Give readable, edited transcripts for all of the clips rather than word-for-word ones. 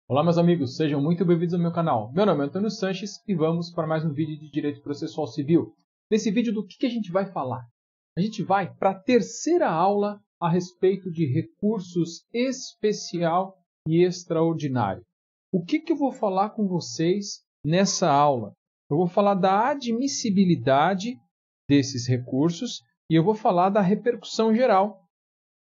Olá, meus amigos, sejam muito bem-vindos ao meu canal. Meu nome é Antônio Sanches e vamos para mais um vídeo de Direito Processual Civil. Nesse vídeo, do que a gente vai falar? A gente vai para a terceira aula a respeito de recursos especial e extraordinário. O que eu vou falar com vocês nessa aula? Eu vou falar da admissibilidade desses recursos e eu vou falar da repercussão geral,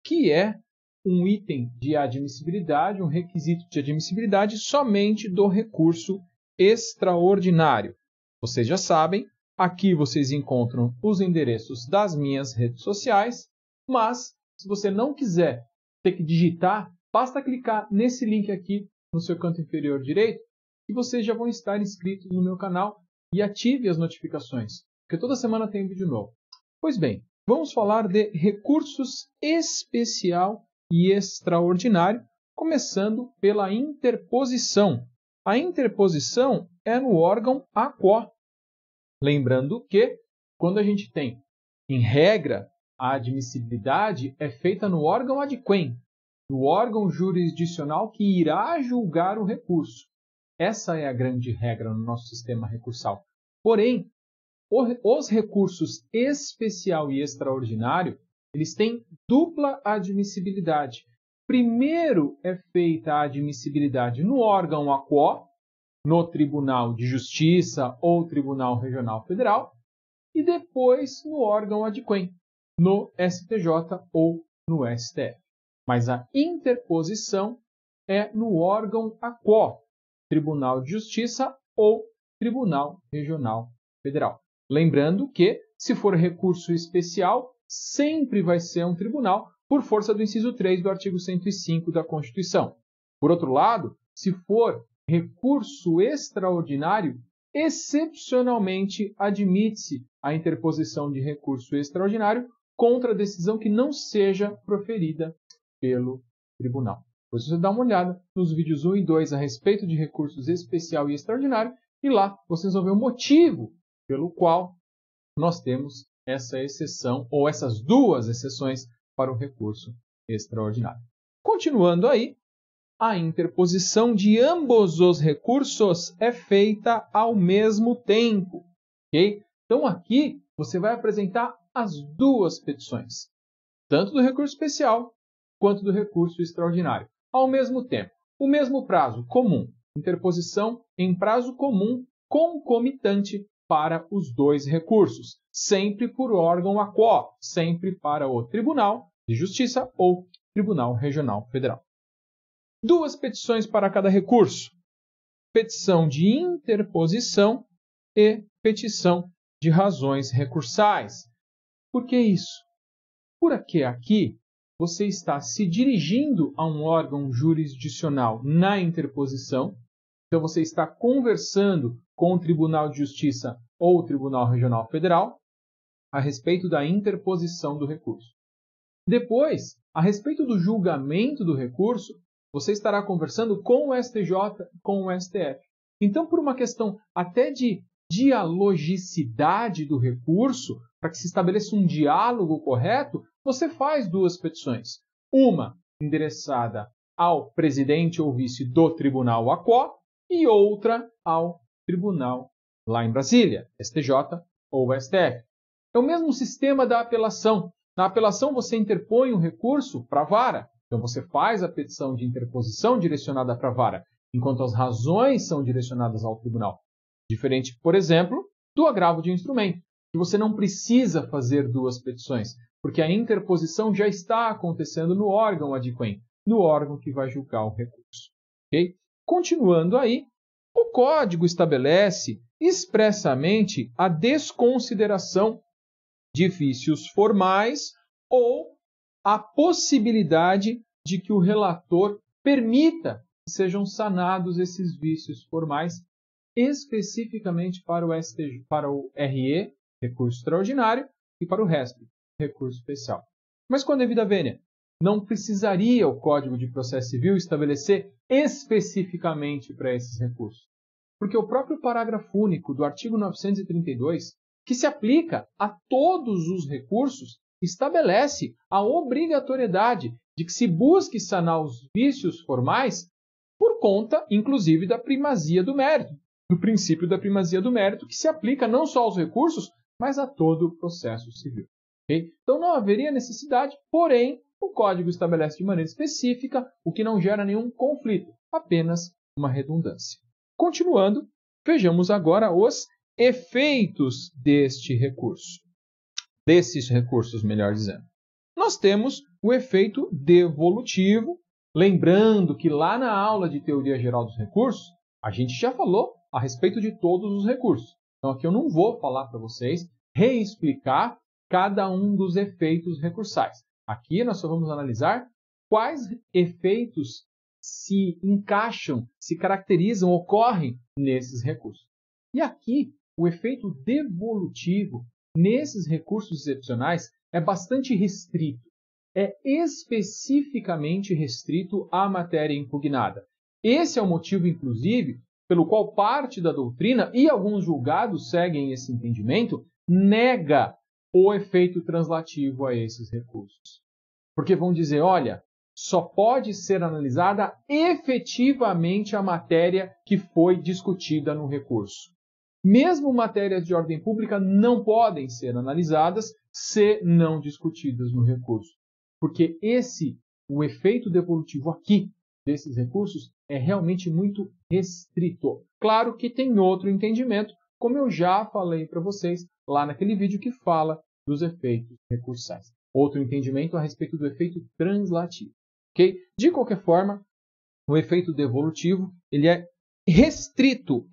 que é um item de admissibilidade, um requisito de admissibilidade somente do recurso extraordinário. Vocês já sabem, aqui vocês encontram os endereços das minhas redes sociais, mas se você não quiser ter que digitar, basta clicar nesse link aqui no seu canto inferior direito e vocês já vão estar inscritos no meu canal e ative as notificações, porque toda semana tem vídeo novo. Pois bem, vamos falar de recursos especial e extraordinário, começando pela interposição. A interposição é no órgão aquo. Lembrando que, quando a gente tem, em regra, a admissibilidade é feita no órgão adquem, no órgão jurisdicional que irá julgar o recurso. Essa é a grande regra no nosso sistema recursal. Porém, os recursos especial e extraordinário, eles têm dupla admissibilidade. Primeiro é feita a admissibilidade no órgão aquo, no Tribunal de Justiça ou Tribunal Regional Federal, e depois no órgão adquem, no STJ ou no STF. Mas a interposição é no órgão aquo, Tribunal de Justiça ou Tribunal Regional Federal. Lembrando que, se for recurso especial, sempre vai ser um tribunal, por força do inciso 3 do artigo 105 da Constituição. Por outro lado, se for recurso extraordinário, excepcionalmente admite-se a interposição de recurso extraordinário contra a decisão que não seja proferida pelo tribunal. Depois você dá uma olhada nos vídeos 1 e 2 a respeito de recursos especial e extraordinário, e lá vocês vão ver o motivo pelo qual nós temos essa exceção, ou essas duas exceções para o recurso extraordinário. Continuando aí, a interposição de ambos os recursos é feita ao mesmo tempo. Okay? Então aqui você vai apresentar as duas petições, tanto do recurso especial quanto do recurso extraordinário, ao mesmo tempo. O mesmo prazo comum, interposição em prazo comum concomitante para os dois recursos, sempre por órgão aquo, sempre para o Tribunal de Justiça ou Tribunal Regional Federal. Duas petições para cada recurso: petição de interposição e petição de razões recursais. Por que isso? Porque aqui você está se dirigindo a um órgão jurisdicional na interposição, então você está conversando com o Tribunal de Justiça ou o Tribunal Regional Federal a respeito da interposição do recurso. Depois, a respeito do julgamento do recurso, você estará conversando com o STJ e com o STF. Então, por uma questão até de dialogicidade do recurso, para que se estabeleça um diálogo correto, você faz duas petições. Uma endereçada ao presidente ou vice do Tribunal aquo e outra ao Tribunal lá em Brasília, STJ ou STF. É o mesmo sistema da apelação. Na apelação você interpõe um recurso para a vara, então você faz a petição de interposição direcionada para a vara, enquanto as razões são direcionadas ao tribunal. Diferente, por exemplo, do agravo de instrumento, que você não precisa fazer duas petições, porque a interposição já está acontecendo no órgão adquem, no órgão que vai julgar o recurso. Okay? Continuando aí, o Código estabelece expressamente a desconsideração de vícios formais ou a possibilidade de que o relator permita que sejam sanados esses vícios formais, especificamente para o RE, recurso extraordinário, e para o resto, recurso especial. Mas com a devida vênia, não precisaria o Código de Processo Civil estabelecer especificamente para esses recursos, porque o próprio parágrafo único do artigo 932, que se aplica a todos os recursos, estabelece a obrigatoriedade de que se busque sanar os vícios formais por conta, inclusive, da primazia do mérito, do princípio da primazia do mérito, que se aplica não só aos recursos, mas a todo o processo civil. Okay? Então não haveria necessidade, porém, o Código estabelece de maneira específica, o que não gera nenhum conflito, apenas uma redundância. Continuando, vejamos agora os efeitos deste recurso. Desses recursos, melhor dizendo. Nós temos o efeito devolutivo, lembrando que lá na aula de Teoria Geral dos Recursos, a gente já falou a respeito de todos os recursos. Então aqui eu não vou falar para vocês, reexplicar cada um dos efeitos recursais. Aqui nós só vamos analisar quais efeitos se encaixam, se caracterizam, ocorrem nesses recursos. E aqui, o efeito devolutivo, nesses recursos excepcionais, é bastante restrito. É especificamente restrito à matéria impugnada. Esse é o motivo, inclusive, pelo qual parte da doutrina, e alguns julgados seguem esse entendimento, nega o efeito translativo a esses recursos. Porque vão dizer, olha, só pode ser analisada efetivamente a matéria que foi discutida no recurso. Mesmo matérias de ordem pública não podem ser analisadas se não discutidas no recurso. Porque o efeito devolutivo aqui desses recursos é realmente muito restrito. Claro que tem outro entendimento, como eu já falei para vocês lá naquele vídeo que fala dos efeitos recursais. Outro entendimento a respeito do efeito translativo. Okay? De qualquer forma, o efeito devolutivo ele é estrito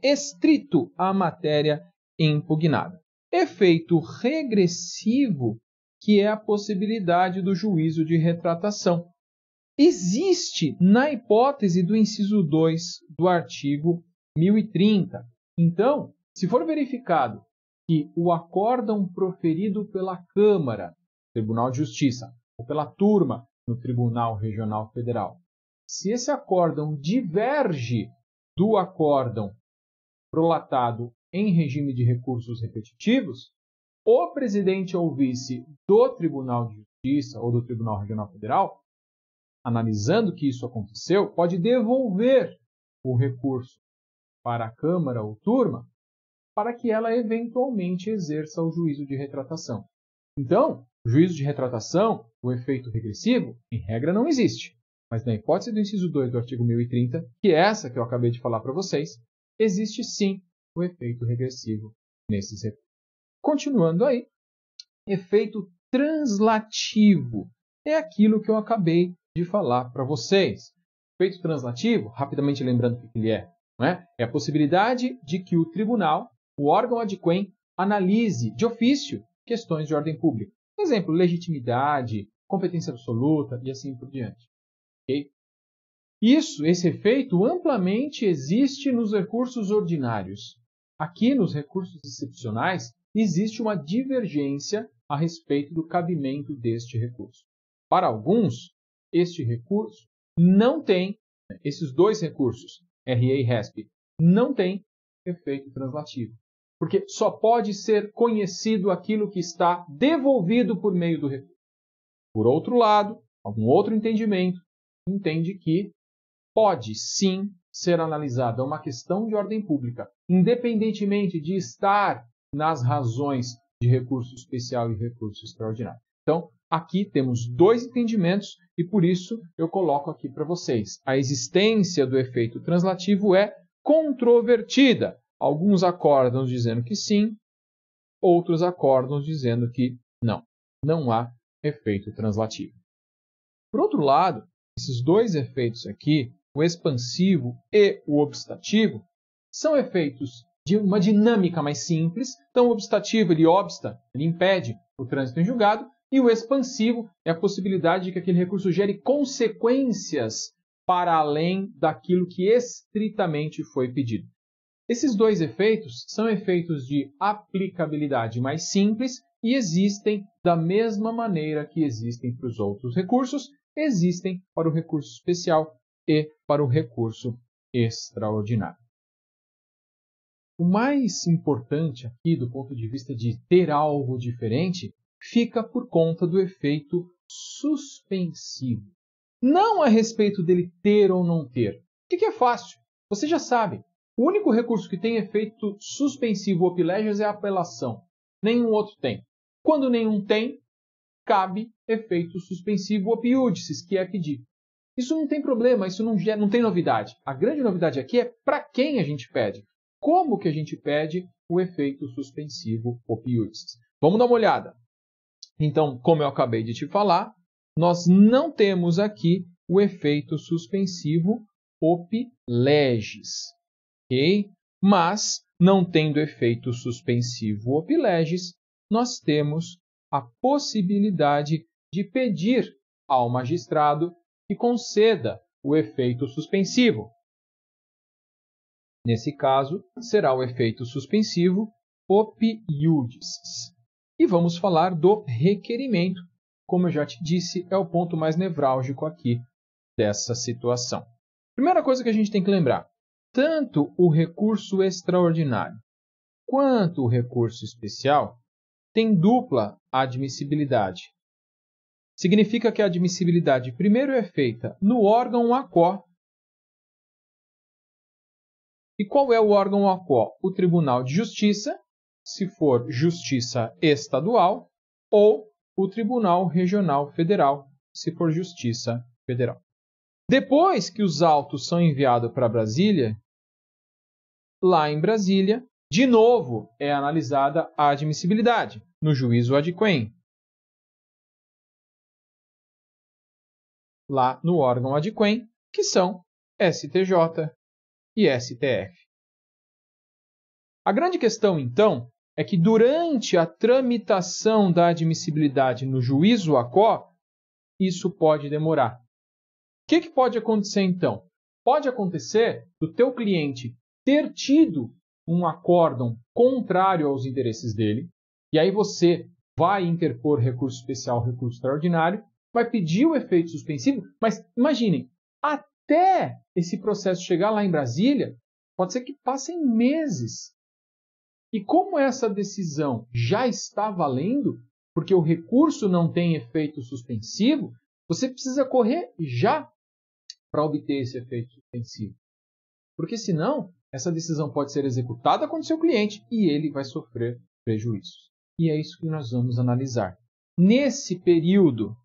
à matéria impugnada. Efeito regressivo, que é a possibilidade do juízo de retratação. Existe na hipótese do inciso 2 do artigo 1030. Então, se for verificado que o acórdão proferido pela Câmara, Tribunal de Justiça, ou pela turma no Tribunal Regional Federal, se esse acórdão diverge do acórdão prolatado em regime de recursos repetitivos, o presidente ou vice do Tribunal de Justiça ou do Tribunal Regional Federal, analisando que isso aconteceu, pode devolver o recurso para a Câmara ou turma para que ela eventualmente exerça o juízo de retratação. Então, o juízo de retratação, o efeito regressivo, em regra não existe. Mas na hipótese do inciso 2 do artigo 1030, que é essa que eu acabei de falar para vocês, existe sim o efeito regressivo nesses recursos. Continuando aí, efeito translativo é aquilo que eu acabei de falar para vocês. Efeito translativo, rapidamente lembrando o que ele é, não é? É a possibilidade de que o tribunal, o órgão adquém, analise de ofício questões de ordem pública. Por exemplo, legitimidade, competência absoluta e assim por diante. Okay? Esse efeito amplamente existe nos recursos ordinários. Aqui, nos recursos excepcionais, existe uma divergência a respeito do cabimento deste recurso. Para alguns, este recurso não tem, esses dois recursos, RE e RESP, não tem efeito translativo. Porque só pode ser conhecido aquilo que está devolvido por meio do recurso. Por outro lado, algum outro entendimento entende que pode sim ser analisada uma questão de ordem pública, independentemente de estar nas razões de recurso especial e recurso extraordinário. Então, aqui temos dois entendimentos e por isso eu coloco aqui para vocês. A existência do efeito translativo é controvertida. Alguns acórdãos dizendo que sim, outros acórdãos dizendo que não. Não há efeito translativo. Por outro lado, esses dois efeitos aqui, o expansivo e o obstativo, são efeitos de uma dinâmica mais simples. Então, o obstativo, ele obsta, ele impede o trânsito em julgado, e o expansivo é a possibilidade de que aquele recurso gere consequências para além daquilo que estritamente foi pedido. Esses dois efeitos são efeitos de aplicabilidade mais simples e existem da mesma maneira que existem para os outros recursos, existem para o recurso especial e para o recurso extraordinário. O mais importante aqui, do ponto de vista de ter algo diferente, fica por conta do efeito suspensivo. Não a respeito dele ter ou não ter. que é fácil? Você já sabe. O único recurso que tem efeito suspensivo op leges é a apelação. Nenhum outro tem. Quando nenhum tem, cabe efeito suspensivo op iudices, que é pedir. Isso não tem problema, isso não tem novidade. A grande novidade aqui é para quem a gente pede. Como que a gente pede o efeito suspensivo op iudices? Vamos dar uma olhada. Então, como eu acabei de te falar, nós não temos aqui o efeito suspensivo op leges, ok? Mas, não tendo efeito suspensivo op leges, nós temos a possibilidade de pedir ao magistrado que conceda o efeito suspensivo. Nesse caso, será o efeito suspensivo op iudices. E vamos falar do requerimento. Como eu já te disse, é o ponto mais nevrálgico aqui dessa situação. Primeira coisa que a gente tem que lembrar, tanto o recurso extraordinário quanto o recurso especial têm dupla admissibilidade. Significa que a admissibilidade primeiro é feita no órgão ACO. E qual é o órgão ACO? O Tribunal de Justiça, se for Justiça Estadual, ou o Tribunal Regional Federal, se for Justiça Federal. Depois que os autos são enviados para Brasília, lá em Brasília, de novo é analisada a admissibilidade no juízo ad quem. Lá no órgão ad quem, que são STJ e STF. A grande questão, então, é que durante a tramitação da admissibilidade no juízo ACO, isso pode demorar. O que pode acontecer, então? Pode acontecer do teu cliente ter tido um acórdão contrário aos interesses dele, e aí você vai interpor recurso especial, recurso extraordinário, vai pedir o efeito suspensivo, mas imaginem, até esse processo chegar lá em Brasília, pode ser que passem meses. E como essa decisão já está valendo, porque o recurso não tem efeito suspensivo, você precisa correr já para obter esse efeito suspensivo. Porque senão, essa decisão pode ser executada contra o seu cliente e ele vai sofrer prejuízos. E é isso que nós vamos analisar. Nesse período,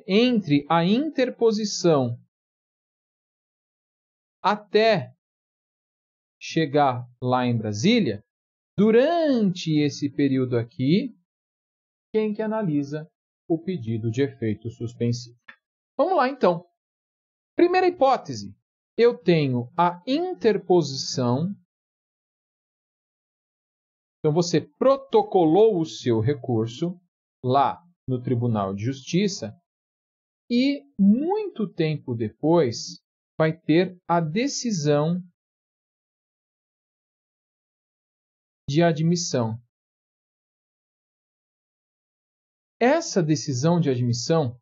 entre a interposição até chegar lá em Brasília, durante esse período aqui, quem que analisa o pedido de efeito suspensivo? Vamos lá, então. Primeira hipótese, eu tenho a interposição. Então, você protocolou o seu recurso lá no Tribunal de Justiça e, muito tempo depois, vai ter a decisão de admissão. Essa decisão de admissão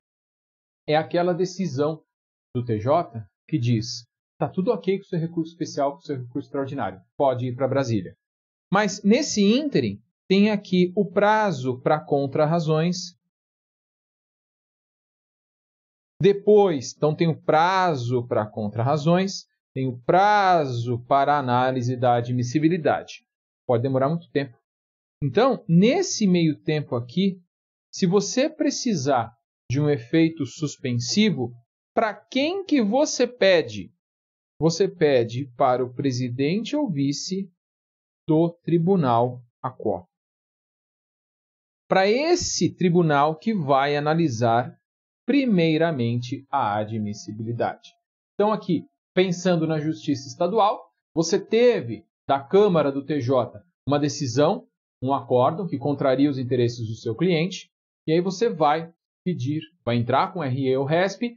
é aquela decisão do TJ que diz: está tudo ok com o seu recurso especial, com o seu recurso extraordinário, pode ir para Brasília. Mas nesse ínterim tem aqui o prazo para contrarrazões. Depois, então tem o prazo para contrarrazões, tem o prazo para análise da admissibilidade. Pode demorar muito tempo. Então, nesse meio tempo aqui, se você precisar de um efeito suspensivo, para quem que você pede? Você pede para o presidente ou vice do tribunal ACO. Para esse tribunal que vai analisar primeiramente a admissibilidade. Então aqui, pensando na justiça estadual, você teve da Câmara do TJ uma decisão, um acórdão que contraria os interesses do seu cliente, e aí você vai pedir, vai entrar com RE ou RESP,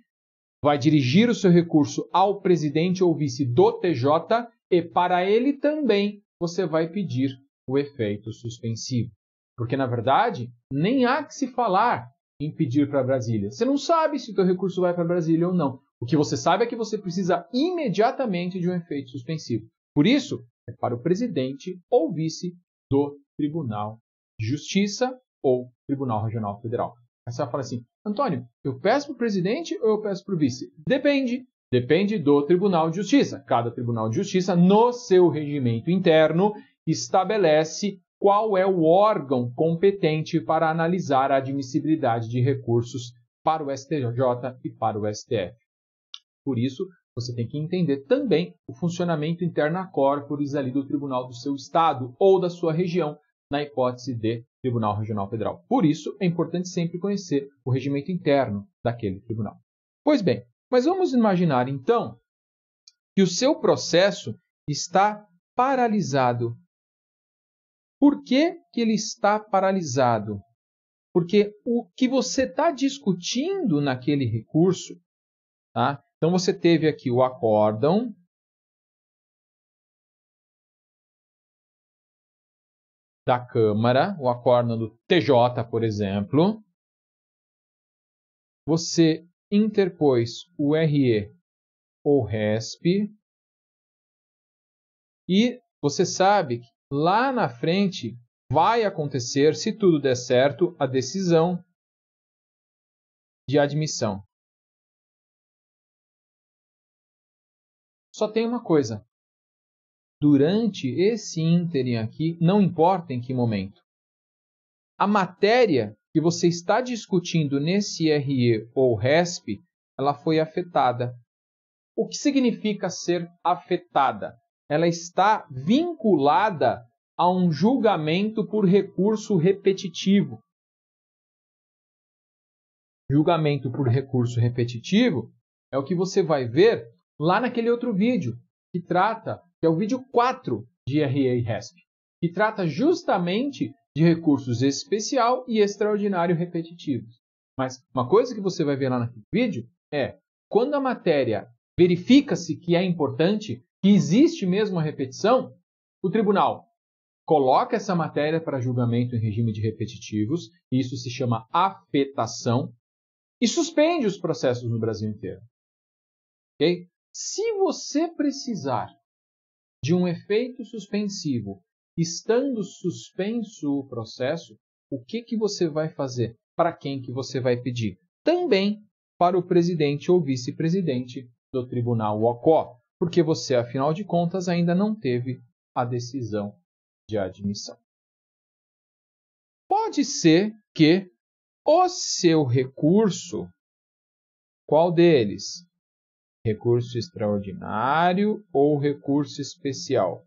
vai dirigir o seu recurso ao presidente ou vice do TJ e para ele também você vai pedir o efeito suspensivo. Porque, na verdade, nem há que se falar em pedir para Brasília. Você não sabe se o teu recurso vai para Brasília ou não. O que você sabe é que você precisa imediatamente de um efeito suspensivo. Por isso, é para o presidente ou vice do Tribunal de Justiça ou Tribunal Regional Federal. Aí você vai falar assim: Antônio, eu peço para o presidente ou eu peço para o vice? Depende. Depende do Tribunal de Justiça. Cada Tribunal de Justiça, no seu regimento interno, estabelece qual é o órgão competente para analisar a admissibilidade de recursos para o STJ e para o STF. Por isso, você tem que entender também o funcionamento interna corporis ali do tribunal do seu estado ou da sua região, na hipótese de Tribunal Regional Federal. Por isso, é importante sempre conhecer o regimento interno daquele tribunal. Pois bem, mas vamos imaginar então que o seu processo está paralisado. Por que ele está paralisado? Porque o que você está discutindo naquele recurso, tá? Então você teve aqui o acórdão da Câmara, o acórdão do TJ, por exemplo. Você interpôs o RE ou RESP. E você sabe que lá na frente vai acontecer, se tudo der certo, a decisão de admissão. Só tem uma coisa. Durante esse ínterim aqui, não importa em que momento, a matéria que você está discutindo nesse RE ou RESP, ela foi afetada. O que significa ser afetada? Ela está vinculada a um julgamento por recurso repetitivo. Julgamento por recurso repetitivo é o que você vai ver lá naquele outro vídeo, que é o vídeo 4 de RE e RESP, que trata justamente de recursos especial e extraordinário repetitivos. Mas uma coisa que você vai ver lá naquele vídeo é, quando a matéria verifica-se que é importante, que existe mesmo a repetição, o tribunal coloca essa matéria para julgamento em regime de repetitivos, e isso se chama afetação, e suspende os processos no Brasil inteiro. Okay? Se você precisar de um efeito suspensivo, estando suspenso o processo, o que você vai fazer? Para quem que você vai pedir? Também para o presidente ou vice-presidente do tribunal OCO, porque você, afinal de contas, ainda não teve a decisão de admissão. Pode ser que o seu recurso, qual deles? Recurso extraordinário ou recurso especial?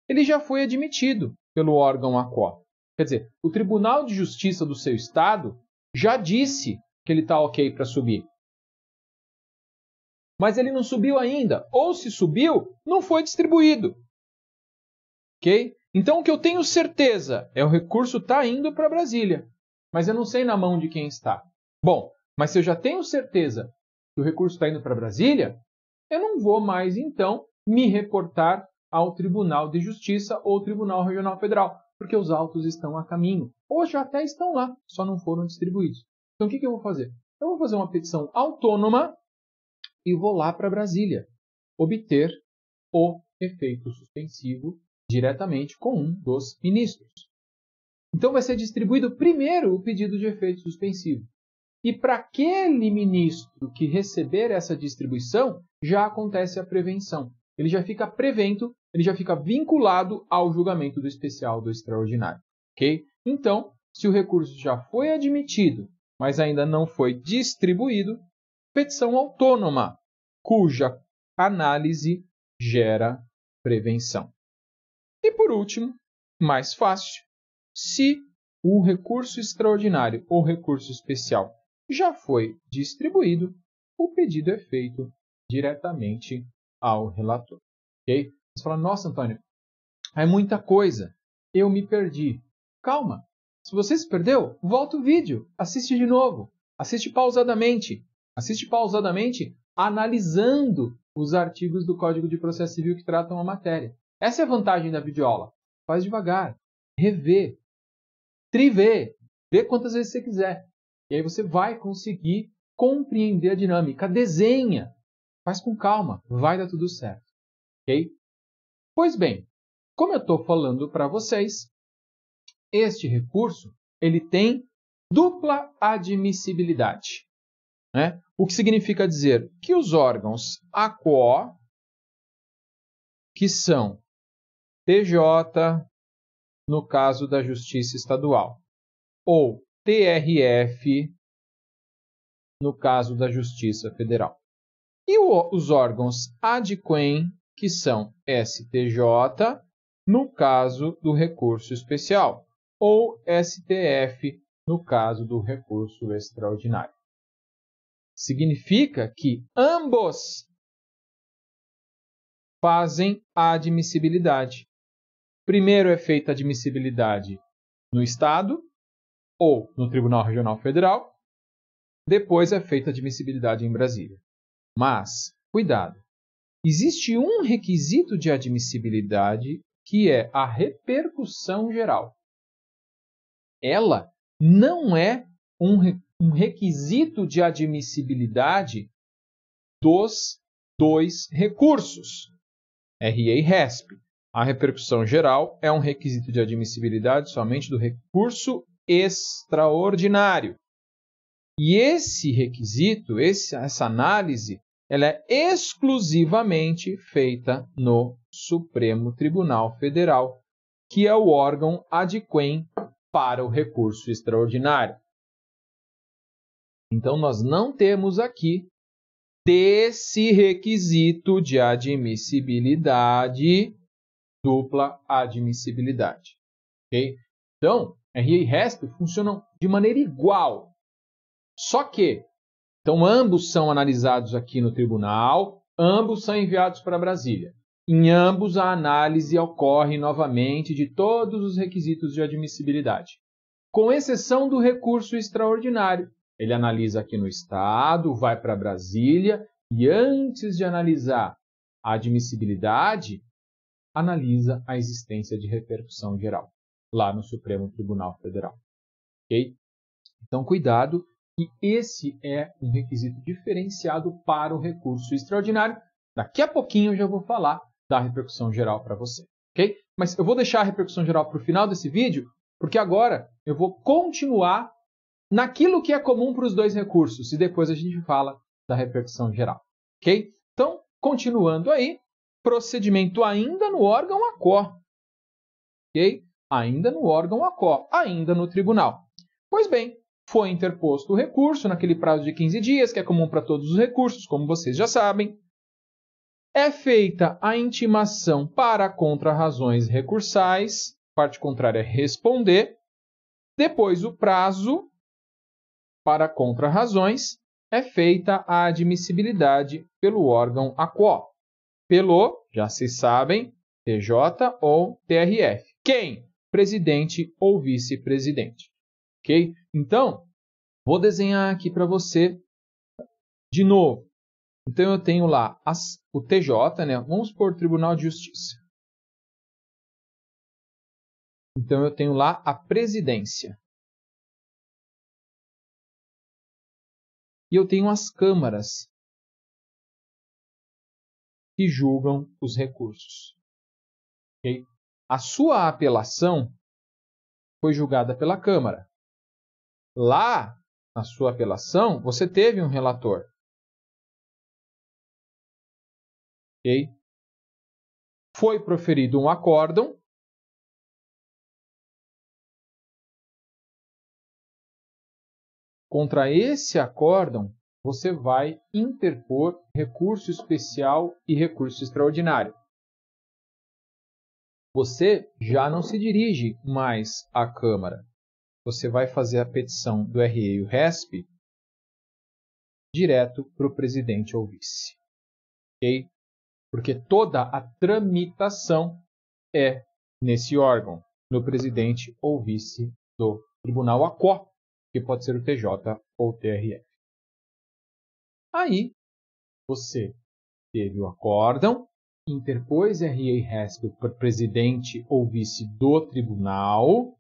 Ele já foi admitido pelo órgão ACO. Quer dizer, o Tribunal de Justiça do seu estado já disse que ele está ok para subir. Mas ele não subiu ainda, ou se subiu, não foi distribuído. Ok? Então, o que eu tenho certeza é o recurso está indo para Brasília, mas eu não sei na mão de quem está. Bom, mas se eu já tenho certeza que o recurso está indo para Brasília, eu não vou mais, então, me reportar ao Tribunal de Justiça ou Tribunal Regional Federal, porque os autos estão a caminho, ou já até estão lá, só não foram distribuídos. Então, o que eu vou fazer? Eu vou fazer uma petição autônoma e vou lá para Brasília, obter o efeito suspensivo diretamente com um dos ministros. Então, vai ser distribuído primeiro o pedido de efeito suspensivo. E para aquele ministro que receber essa distribuição, já acontece a prevenção. Ele já fica prevento, ele já fica vinculado ao julgamento do especial do extraordinário. Ok? Então, se o recurso já foi admitido, mas ainda não foi distribuído, petição autônoma, cuja análise gera prevenção. E por último, mais fácil, se o recurso extraordinário ou recurso especial já foi distribuído, o pedido é feito diretamente ao relator. Okay? Você fala, nossa, Antônio, é muita coisa, eu me perdi. Calma, se você se perdeu, volta o vídeo, assiste de novo, assiste pausadamente analisando os artigos do Código de Processo Civil que tratam a matéria. Essa é a vantagem da videoaula. Faz devagar, revê, trivê, vê quantas vezes você quiser. E aí você vai conseguir compreender a dinâmica. Desenha, faz com calma, vai dar tudo certo. Ok? Pois bem, como eu estou falando para vocês, este recurso ele tem dupla admissibilidade. né? O que significa dizer que os órgãos ACO, que são TJ, no caso da Justiça Estadual, ou TRF, no caso da Justiça Federal. E os órgãos adquem, que são STJ, no caso do recurso especial, ou STF, no caso do recurso extraordinário. Significa que ambos fazem a admissibilidade. Primeiro é feita a admissibilidade no Estado ou no Tribunal Regional Federal, depois é feita a admissibilidade em Brasília. Mas, cuidado, existe um requisito de admissibilidade que é a repercussão geral. Ela não é um requisito de admissibilidade dos dois recursos, RE e RESP. A repercussão geral é um requisito de admissibilidade somente do recurso extraordinário. E esse requisito, essa análise, ela é exclusivamente feita no Supremo Tribunal Federal, que é o órgão adquem para o recurso extraordinário. Então, nós não temos aqui desse requisito de admissibilidade, dupla admissibilidade. Okay? Então, RE e RESP funcionam de maneira igual. Só que, então, ambos são analisados aqui no tribunal, ambos são enviados para Brasília. Em ambos, a análise ocorre novamente de todos os requisitos de admissibilidade, com exceção do recurso extraordinário. Ele analisa aqui no Estado, vai para Brasília e, antes de analisar a admissibilidade, analisa a existência de repercussão geral, lá no Supremo Tribunal Federal. Okay? Então, cuidado, que esse é um requisito diferenciado para o recurso extraordinário. Daqui a pouquinho eu já vou falar da repercussão geral para você. Okay? Mas eu vou deixar a repercussão geral para o final desse vídeo, porque agora eu vou continuar naquilo que é comum para os dois recursos, e depois a gente fala da repercussão geral. Ok? Então, continuando aí, procedimento ainda no órgão ACO. Ok? Ainda no órgão ACO, ainda no tribunal. Pois bem, foi interposto o recurso naquele prazo de 15 dias, que é comum para todos os recursos, como vocês já sabem. É feita a intimação para contrarrazões recursais, parte contrária é responder. Depois o prazo para contrarrazões é feita a admissibilidade pelo órgão ACO, pelo, já se sabem, TJ ou TRF. Quem? Presidente ou vice-presidente. Ok? Então, vou desenhar aqui para você de novo. Então, eu tenho lá o TJ, né? Vamos por Tribunal de Justiça. Então, eu tenho lá a presidência. E eu tenho as câmaras que julgam os recursos. Okay? A sua apelação foi julgada pela Câmara. Lá, na sua apelação, você teve um relator. Okay? Foi proferido um acórdão. Contra esse acórdão, você vai interpor recurso especial e recurso extraordinário. Você já não se dirige mais à Câmara. Você vai fazer a petição do RE e o RESP direto para o presidente ou vice. Okay? Porque toda a tramitação é nesse órgão, no presidente ou vice do Tribunal ACO, que pode ser o TJ ou o TRF. Aí, você teve o acórdão, interpôs RE e RESP para o presidente ou vice do tribunal,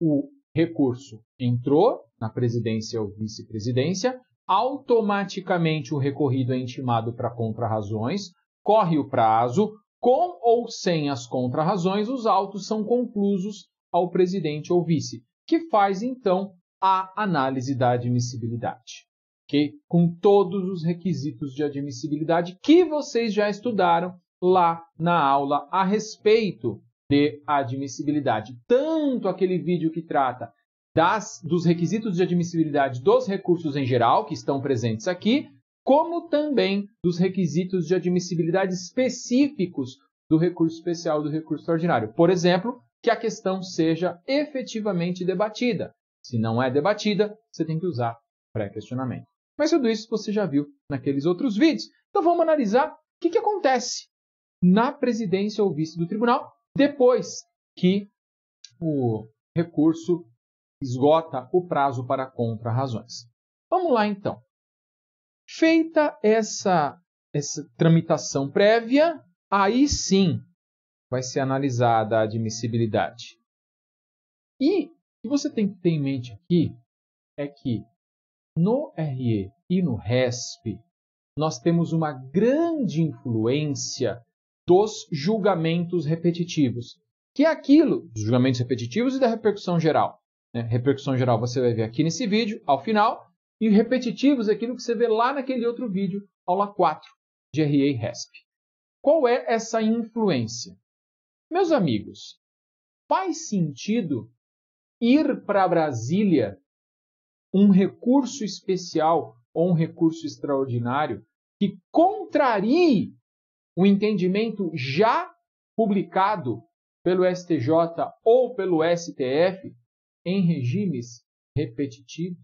o recurso entrou na presidência ou vice-presidência, automaticamente o recorrido é intimado para contrarrazões, corre o prazo, com ou sem as contrarrazões, os autos são conclusos ao presidente ou vice, que faz, então, a análise da admissibilidade. ok? Com todos os requisitos de admissibilidade que vocês já estudaram lá na aula a respeito de admissibilidade. Tanto aquele vídeo que trata dos requisitos de admissibilidade dos recursos em geral, que estão presentes aqui, como também dos requisitos de admissibilidade específicos do recurso especial e do recurso extraordinário. Por exemplo, que a questão seja efetivamente debatida. Se não é debatida, você tem que usar pré-questionamento. Mas tudo isso você já viu naqueles outros vídeos. Então vamos analisar o que acontece na presidência ou vice do tribunal depois que o recurso esgota o prazo para contra-razões. Vamos lá então. Feita essa tramitação prévia, aí sim vai ser analisada a admissibilidade. E o que você tem que ter em mente aqui é que no RE e no RESP nós temos uma grande influência dos julgamentos repetitivos, que é aquilo dos julgamentos repetitivos e da repercussão geral. Repercussão geral você vai ver aqui nesse vídeo, ao final, e repetitivos é aquilo que você vê lá naquele outro vídeo, aula 4, de RE e RESP. Qual é essa influência? Meus amigos, faz sentido ir para Brasília um recurso especial ou um recurso extraordinário que contrarie o entendimento já publicado pelo STJ ou pelo STF em regimes repetitivos?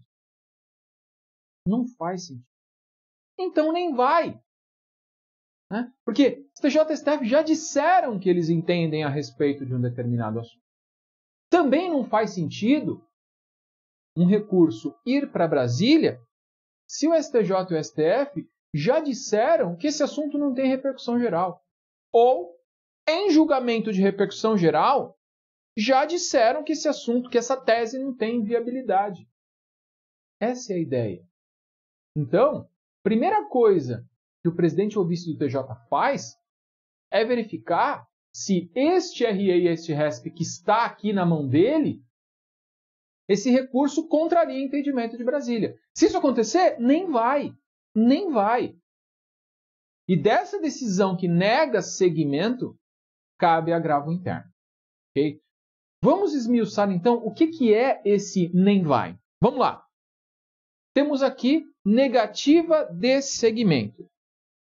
Não faz sentido. Então nem vai. Porque STJ e STF já disseram que eles entendem a respeito de um determinado assunto. Também não faz sentido um recurso ir para Brasília se o STJ e o STF já disseram que esse assunto não tem repercussão geral. Ou, em julgamento de repercussão geral, já disseram que esse assunto, que essa tese não tem viabilidade. Essa é a ideia. Então, primeira coisa que o presidente ou vice do TJ faz é verificar se este RE e este RESP que está aqui na mão dele, esse recurso contraria o entendimento de Brasília. Se isso acontecer, nem vai. Nem vai. E dessa decisão que nega seguimento, cabe agravo interno. Okay? Vamos esmiuçar, então, o que é esse nem vai. Vamos lá. Temos aqui negativa de seguimento.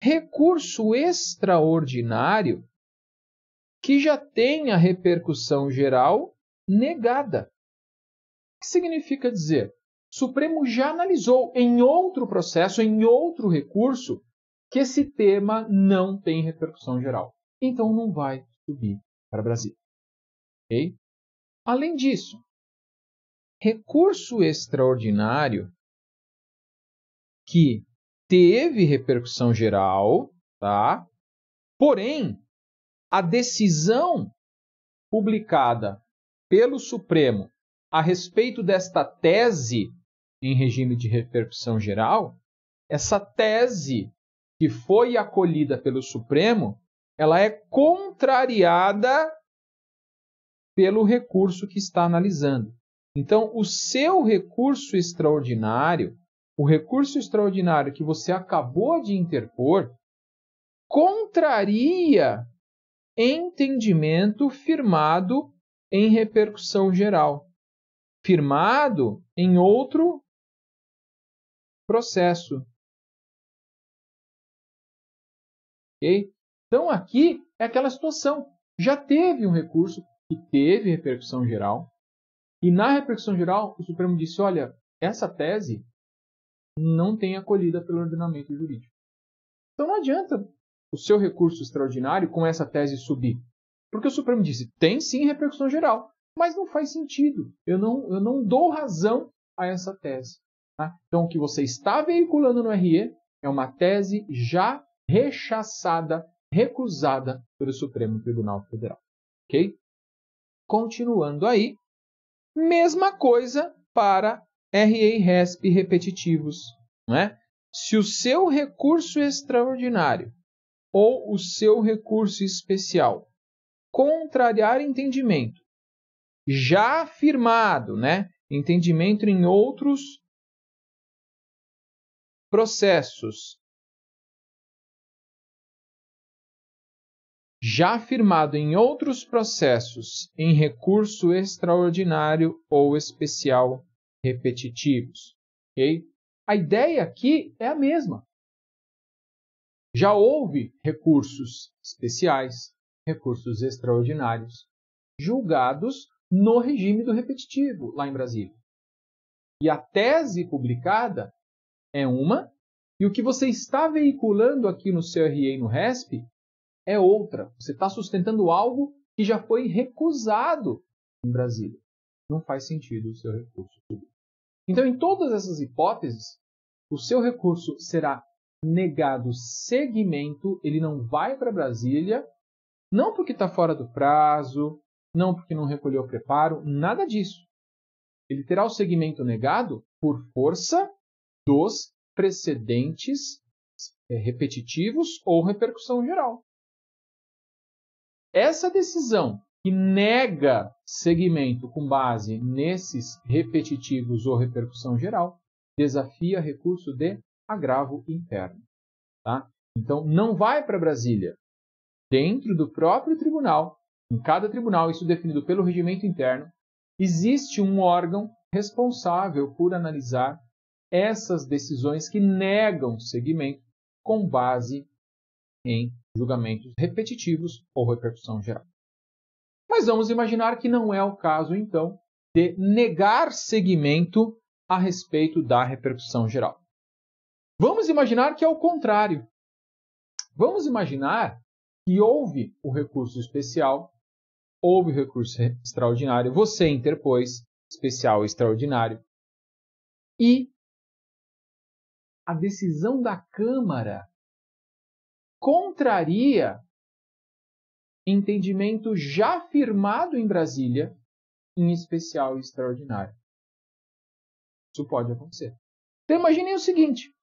Recurso extraordinário que já tem a repercussão geral negada. O que significa dizer? O Supremo já analisou em outro processo, em outro recurso, que esse tema não tem repercussão geral. Então não vai subir para Brasília. Okay? Além disso, recurso extraordinário que teve repercussão geral, tá? Porém, a decisão publicada pelo Supremo a respeito desta tese em regime de repercussão geral, essa tese que foi acolhida pelo Supremo, ela é contrariada pelo recurso que está analisando. Então, o seu recurso extraordinário, o recurso extraordinário que você acabou de interpor, contraria entendimento firmado em repercussão geral, firmado em outro processo. Okay? Então, aqui é aquela situação. Já teve um recurso que teve repercussão geral, e na repercussão geral, o Supremo disse, olha, essa tese não tem acolhida pelo ordenamento jurídico. Então, não adianta o seu recurso extraordinário com essa tese subir. Porque o Supremo disse, tem sim repercussão geral, mas não faz sentido. Eu não dou razão a essa tese. Tá? Então, o que você está veiculando no RE é uma tese já rechaçada, recusada pelo Supremo Tribunal Federal. Ok? Continuando aí, mesma coisa para RE e RESP repetitivos. Não é? Se o seu recurso extraordinário ou o seu recurso especial contrariar entendimento já afirmado, né? Entendimento em outros processos já firmado em outros processos em recurso extraordinário ou especial repetitivos. Okay? A ideia aqui é a mesma. Já houve recursos especiais, recursos extraordinários, julgados no regime do repetitivo, lá em Brasília. E a tese publicada é uma, e o que você está veiculando aqui no CRE e no RESP é outra. Você está sustentando algo que já foi recusado em Brasília. Não faz sentido o seu recurso subir. Então, em todas essas hipóteses, o seu recurso será negado seguimento, ele não vai para Brasília, não porque está fora do prazo, não porque não recolheu o preparo, nada disso. Ele terá o seguimento negado por força dos precedentes repetitivos ou repercussão geral. Essa decisão que nega seguimento com base nesses repetitivos ou repercussão geral desafia recurso de agravo interno. Tá? Então, não vai para Brasília. Dentro do próprio tribunal, em cada tribunal, isso definido pelo regimento interno, existe um órgão responsável por analisar essas decisões que negam seguimento com base em julgamentos repetitivos ou repercussão geral. Mas vamos imaginar que não é o caso, então, de negar seguimento a respeito da repercussão geral. Vamos imaginar que é o contrário. Vamos imaginar que houve o recurso especial, houve o recurso extraordinário, você interpôs especial e extraordinário, e a decisão da Câmara contraria entendimento já firmado em Brasília, em especial e extraordinário. Isso pode acontecer. Então imaginem o seguinte,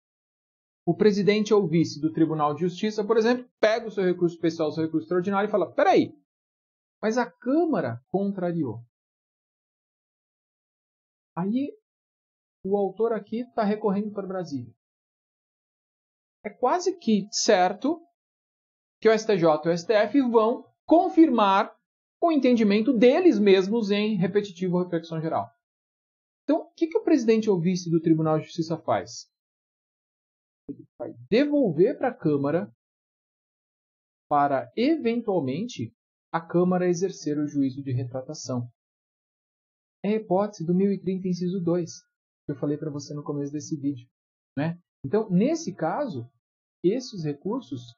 o presidente ou vice do Tribunal de Justiça, por exemplo, pega o seu recurso especial, o seu recurso extraordinário e fala, peraí, mas a Câmara contrariou. Aí o autor aqui está recorrendo para Brasília. É quase que certo que o STJ e o STF vão confirmar o entendimento deles mesmos em repetitivo ou repercussão geral. Então, o que o presidente ou vice do Tribunal de Justiça faz? Ele vai devolver para a Câmara para, eventualmente, a Câmara exercer o juízo de retratação. É a hipótese do 1030, inciso 2, que eu falei para você no começo desse vídeo. Né? Então, nesse caso, esses recursos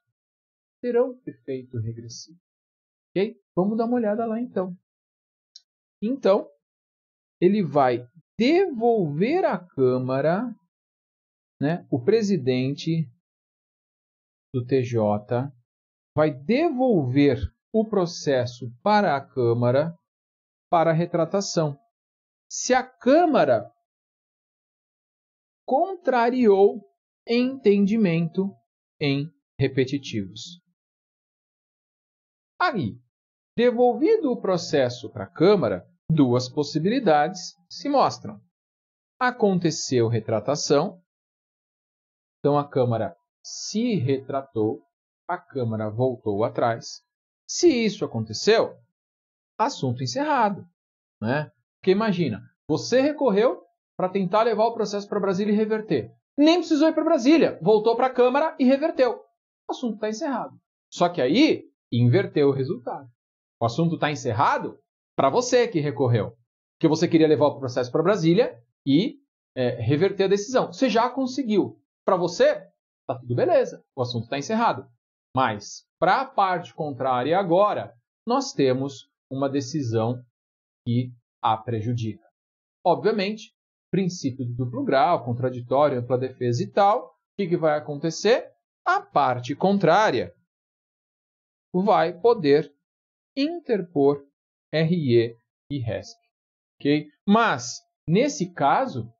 terão efeito regressivo. Ok? Vamos dar uma olhada lá, então. Então, ele vai devolver à Câmara, né, o presidente do TJ vai devolver o processo para a Câmara para a retratação. Se a Câmara contrariou entendimento em repetitivos. Aí, devolvido o processo para a Câmara, duas possibilidades se mostram. Aconteceu retratação, então a Câmara se retratou, a Câmara voltou atrás. Se isso aconteceu, assunto encerrado. Né? Porque imagina, você recorreu para tentar levar o processo para Brasília e reverter. Nem precisou ir para Brasília, voltou para a Câmara e reverteu. O assunto está encerrado. Só que aí, inverteu o resultado. O assunto está encerrado para você que recorreu. Porque você queria levar o processo para Brasília e reverter a decisão. Você já conseguiu. Para você, está tudo beleza. O assunto está encerrado. Mas, para a parte contrária agora, nós temos uma decisão que a prejudica. Obviamente, princípio do duplo grau, contraditório, ampla defesa e tal, o que vai acontecer? A parte contrária vai poder interpor RE e RESP. Okay? Mas, nesse caso,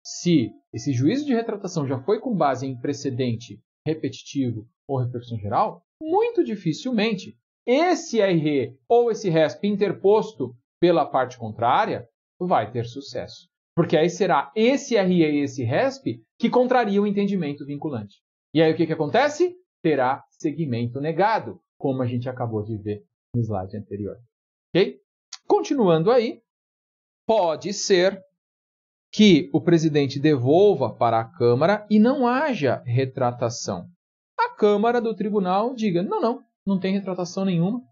se esse juízo de retratação já foi com base em precedente repetitivo ou repercussão geral, muito dificilmente esse RE ou esse RESP interposto pela parte contrária vai ter sucesso. Porque aí será esse RE e esse RESP que contraria o entendimento vinculante. E aí o que acontece? Terá segmento negado, como a gente acabou de ver no slide anterior. Ok? Continuando aí, pode ser que o presidente devolva para a Câmara e não haja retratação. A Câmara do Tribunal diga, não tem retratação nenhuma,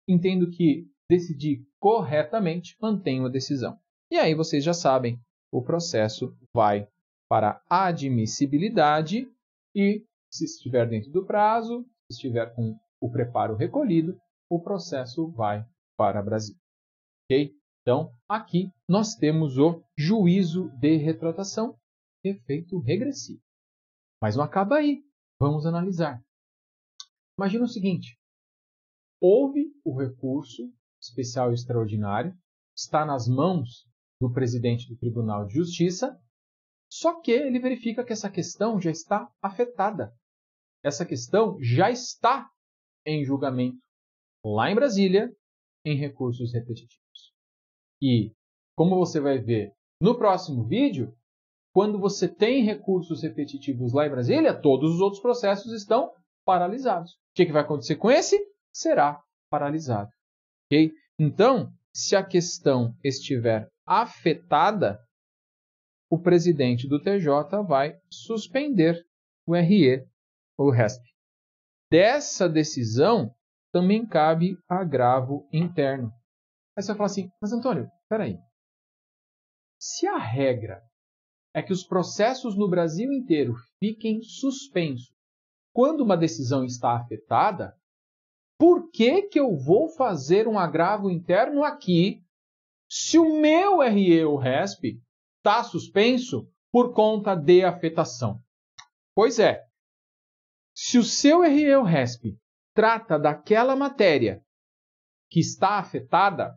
entendo que decidi corretamente, mantenho a decisão. E aí vocês já sabem, o processo vai para a admissibilidade e, se estiver dentro do prazo, se estiver com o preparo recolhido, o processo vai para Brasília. Ok? Então, aqui nós temos o juízo de retratação, efeito regressivo. Mas não acaba aí. Vamos analisar. Imagina o seguinte. Houve o recurso especial e extraordinário, está nas mãos do presidente do Tribunal de Justiça, só que ele verifica que essa questão já está afetada. Essa questão já está em julgamento lá em Brasília, em recursos repetitivos. E, como você vai ver no próximo vídeo, quando você tem recursos repetitivos lá em Brasília, todos os outros processos estão paralisados. O que vai acontecer com esse? Será paralisado. Okay? Então, se a questão estiver afetada, o presidente do TJ vai suspender o RE ou RESP. Dessa decisão também cabe agravo interno. Aí você vai falar assim, mas Antônio, espera aí. Se a regra é que os processos no Brasil inteiro fiquem suspensos quando uma decisão está afetada, por que eu vou fazer um agravo interno aqui se o meu RE ou RESP está suspenso por conta de afetação? Pois é, se o seu RE ou RESP trata daquela matéria que está afetada,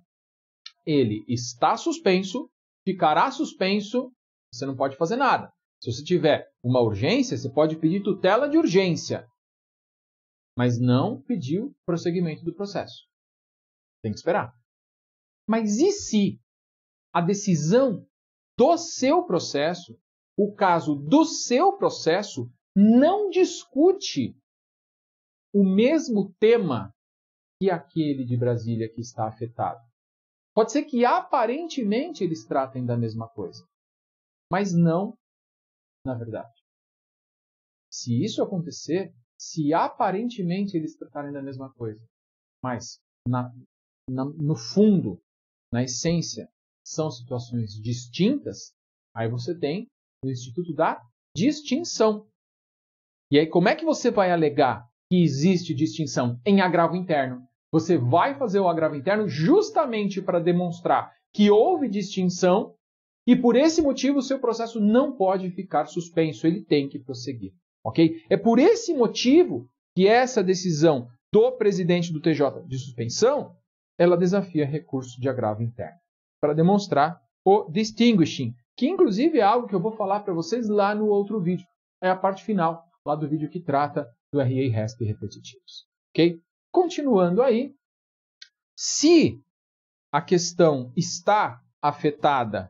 ele está suspenso, ficará suspenso, você não pode fazer nada. Se você tiver uma urgência, você pode pedir tutela de urgência, mas não pediu prosseguimento do processo. Tem que esperar. Mas e se a decisão do seu processo, o caso do seu processo, não discute o mesmo tema que aquele de Brasília que está afetado? Pode ser que aparentemente eles tratem da mesma coisa, mas não na verdade. Se isso acontecer, se aparentemente eles tratarem da mesma coisa, mas no fundo, na essência, são situações distintas, aí você tem o Instituto da Distinção. E aí como é que você vai alegar que existe distinção? Em agravo interno. Você vai fazer o agravo interno justamente para demonstrar que houve distinção e por esse motivo o seu processo não pode ficar suspenso, ele tem que prosseguir. Ok? É por esse motivo que essa decisão do presidente do TJ de suspensão, ela desafia recurso de agravo interno, para demonstrar o distinguishing, que inclusive é algo que eu vou falar para vocês lá no outro vídeo. É a parte final, lá do vídeo que trata do RE e RESP repetitivos. Ok? Continuando aí, se a questão está afetada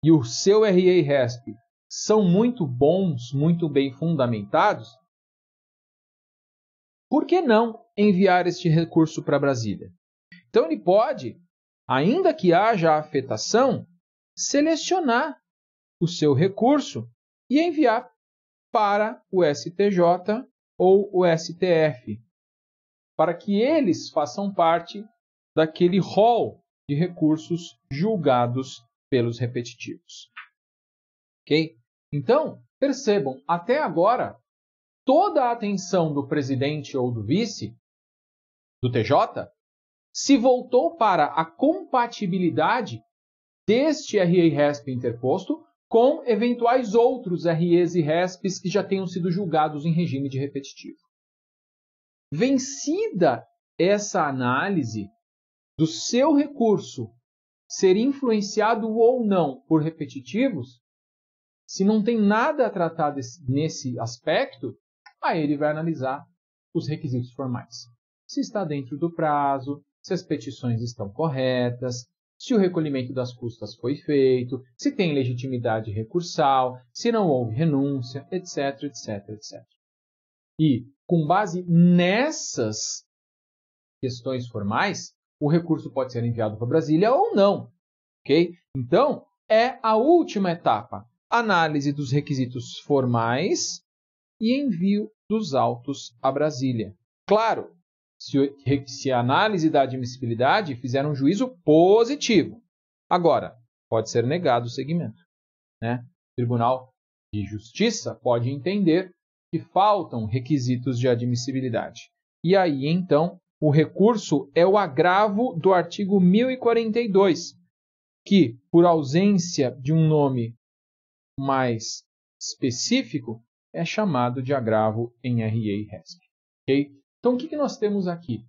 e o seu RE e RESP são muito bons, muito bem fundamentados, por que não enviar este recurso para Brasília? Então ele pode, ainda que haja afetação, selecionar o seu recurso e enviar para o STJ ou o STF, para que eles façam parte daquele rol de recursos julgados pelos repetitivos. Ok? Então, percebam, até agora, toda a atenção do presidente ou do vice do TJ se voltou para a compatibilidade deste RE e RESP interposto com eventuais outros REs e RESPs que já tenham sido julgados em regime de repetitivo. Vencida essa análise do seu recurso ser influenciado ou não por repetitivos, se não tem nada a tratar nesse aspecto, aí ele vai analisar os requisitos formais. Se está dentro do prazo, se as petições estão corretas, se o recolhimento das custas foi feito, se tem legitimidade recursal, se não houve renúncia, etc, etc, etc. E, com base nessas questões formais, o recurso pode ser enviado para Brasília ou não, ok? Então, é a última etapa, análise dos requisitos formais e envio dos autos a Brasília. Claro, se a análise da admissibilidade fizer um juízo positivo. Agora, pode ser negado o segmento, né? O Tribunal de Justiça pode entender que faltam requisitos de admissibilidade. E aí, então, o recurso é o agravo do artigo 1042, que, por ausência de um nome mais específico, é chamado de agravo em RE e RESP. Okay? Então, o que nós temos aqui?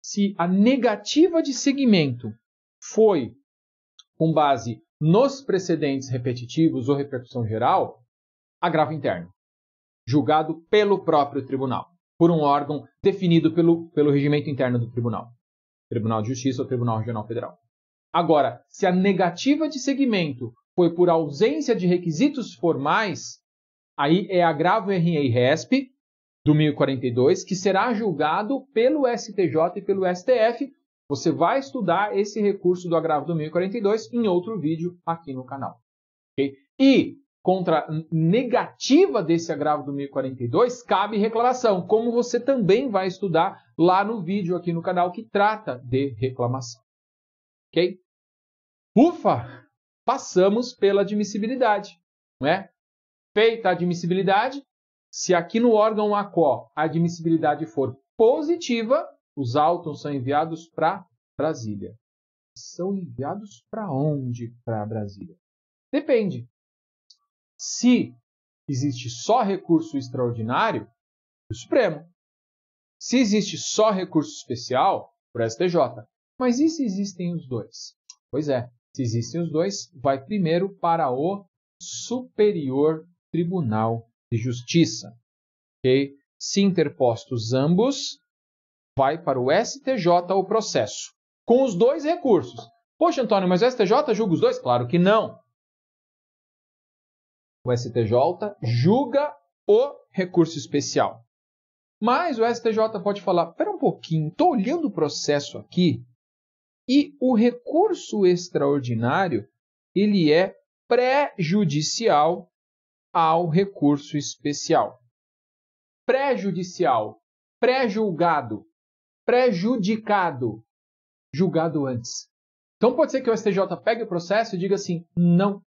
Se a negativa de segmento foi com base nos precedentes repetitivos ou repercussão geral, agravo interno, julgado pelo próprio tribunal, por um órgão definido pelo regimento interno do tribunal, Tribunal de Justiça ou Tribunal Regional Federal. Agora, se a negativa de segmento foi por ausência de requisitos formais, aí é agravo RE e RESP do 1042, que será julgado pelo STJ e pelo STF. Você vai estudar esse recurso do agravo do 1042 em outro vídeo aqui no canal. Okay? E contra a negativa desse agravo do 1042, cabe reclamação, como você também vai estudar lá no vídeo aqui no canal que trata de reclamação. Ok? Ufa! Passamos pela admissibilidade, não é? Feita a admissibilidade, se aqui no órgão ACO a admissibilidade for positiva, os autos são enviados para Brasília. São enviados para onde para Brasília? Depende. Se existe só recurso extraordinário, para o Supremo. Se existe só recurso especial, para o STJ. Mas e se existem os dois? Pois é, se existem os dois, vai primeiro para o Superior Tribunal de Justiça. Okay? Se interpostos ambos, vai para o STJ o processo, com os dois recursos. Poxa, Antônio, mas o STJ julga os dois? Claro que não. O STJ julga o recurso especial. Mas o STJ pode falar, espera um pouquinho, estou olhando o processo aqui e o recurso extraordinário ele é prejudicial ao recurso especial. Prejudicial, pré-julgado, prejudicado, julgado antes. Então pode ser que o STJ pegue o processo e diga assim, não.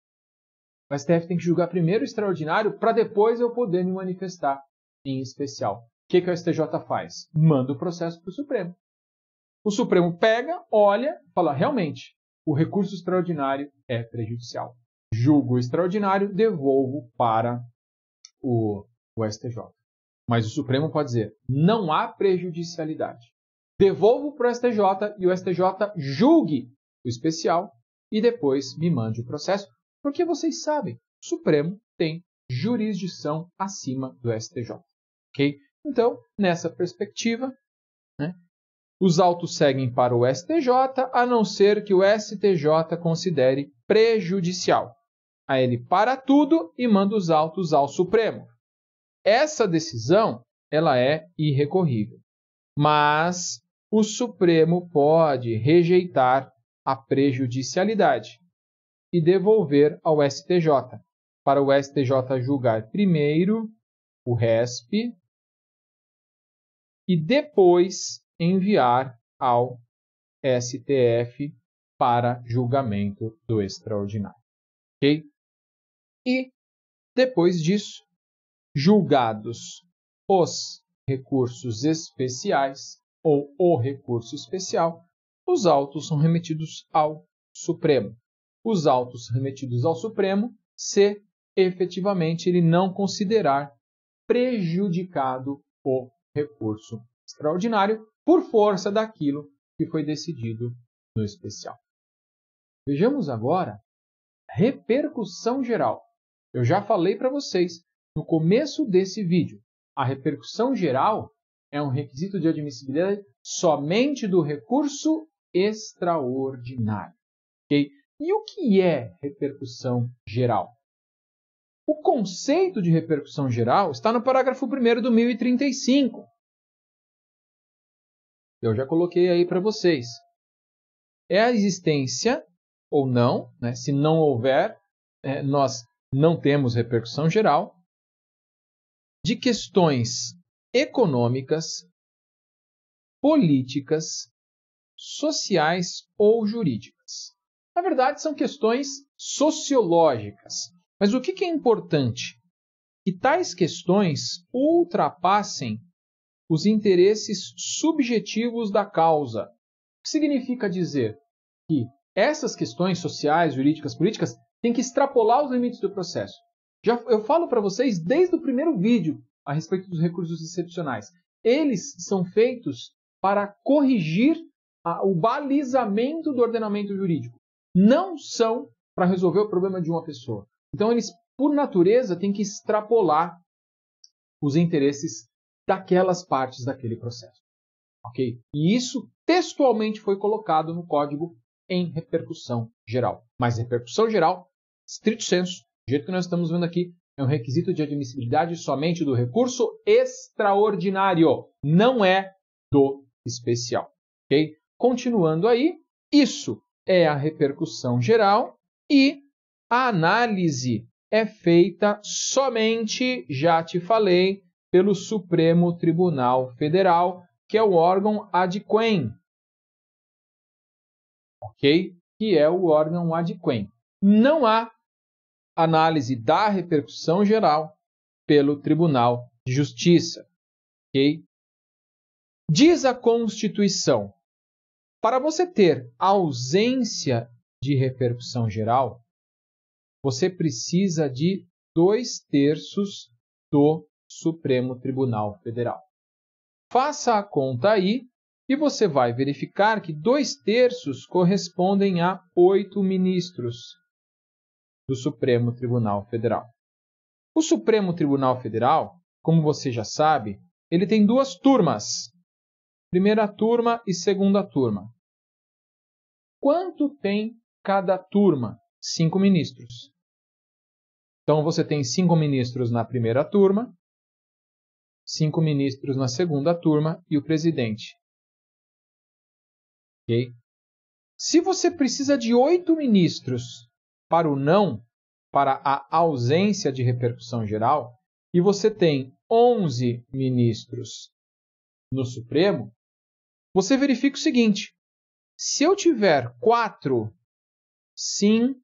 O STF tem que julgar primeiro o extraordinário para depois eu poder me manifestar em especial. O que o STJ faz? Manda o processo para o Supremo. O Supremo pega, olha, fala, realmente, o recurso extraordinário é prejudicial. Julgo o extraordinário, devolvo para o STJ. Mas o Supremo pode dizer, não há prejudicialidade. Devolvo para o STJ e o STJ julgue o especial e depois me mande o processo, porque vocês sabem, o Supremo tem jurisdição acima do STJ. Ok? Então, nessa perspectiva, né, os autos seguem para o STJ, a não ser que o STJ considere prejudicial. Aí ele para tudo e manda os autos ao Supremo. Essa decisão ela é irrecorrível, mas o Supremo pode rejeitar a prejudicialidade e devolver ao STJ, para o STJ julgar primeiro o RESP e depois enviar ao STF para julgamento do extraordinário. Ok? E, depois disso, julgados os recursos especiais ou o recurso especial, os autos são remetidos ao Supremo. Os autos remetidos ao Supremo, se efetivamente ele não considerar prejudicado o recurso extraordinário por força daquilo que foi decidido no especial. Vejamos agora a repercussão geral. Eu já falei para vocês no começo desse vídeo. A repercussão geral é um requisito de admissibilidade somente do recurso extraordinário. ok? E o que é repercussão geral? O conceito de repercussão geral está no parágrafo 1º do 1035. Eu já coloquei aí para vocês. É a existência ou não, né? Se não houver, nós não temos repercussão geral, de questões econômicas, políticas, sociais ou jurídicas. Na verdade, são questões sociológicas. Mas o que é importante? Que tais questões ultrapassem os interesses subjetivos da causa. O que significa dizer que essas questões sociais, jurídicas, políticas têm que extrapolar os limites do processo. Eu falo para vocês desde o primeiro vídeo a respeito dos recursos excepcionais. Eles são feitos para corrigir o balizamento do ordenamento jurídico. Não são para resolver o problema de uma pessoa. Então, eles, por natureza, têm que extrapolar os interesses daquelas partes daquele processo. Ok? E isso textualmente foi colocado no código em repercussão geral. Mas repercussão geral, stricto sensu, do jeito que nós estamos vendo aqui, é um requisito de admissibilidade somente do recurso extraordinário, não é do especial. Ok? Continuando aí, isso é a repercussão geral e a análise é feita somente, já te falei, pelo Supremo Tribunal Federal, que é o órgão ad quem. Ok? Que é o órgão ad quem. Não há análise da repercussão geral pelo Tribunal de Justiça. Ok? Diz a Constituição, para você ter ausência de repercussão geral, você precisa de 2/3 do Supremo Tribunal Federal. Faça a conta aí e você vai verificar que 2/3 correspondem a 8 ministros do Supremo Tribunal Federal. O Supremo Tribunal Federal, como você já sabe, ele tem 2 turmas. Primeira turma e segunda turma. Quanto tem cada turma? 5 ministros. Então, você tem 5 ministros na primeira turma, 5 ministros na segunda turma e o presidente. Ok? Se você precisa de 8 ministros para o não, para a ausência de repercussão geral, e você tem 11 ministros no Supremo, você verifica o seguinte: se eu tiver 4 sim,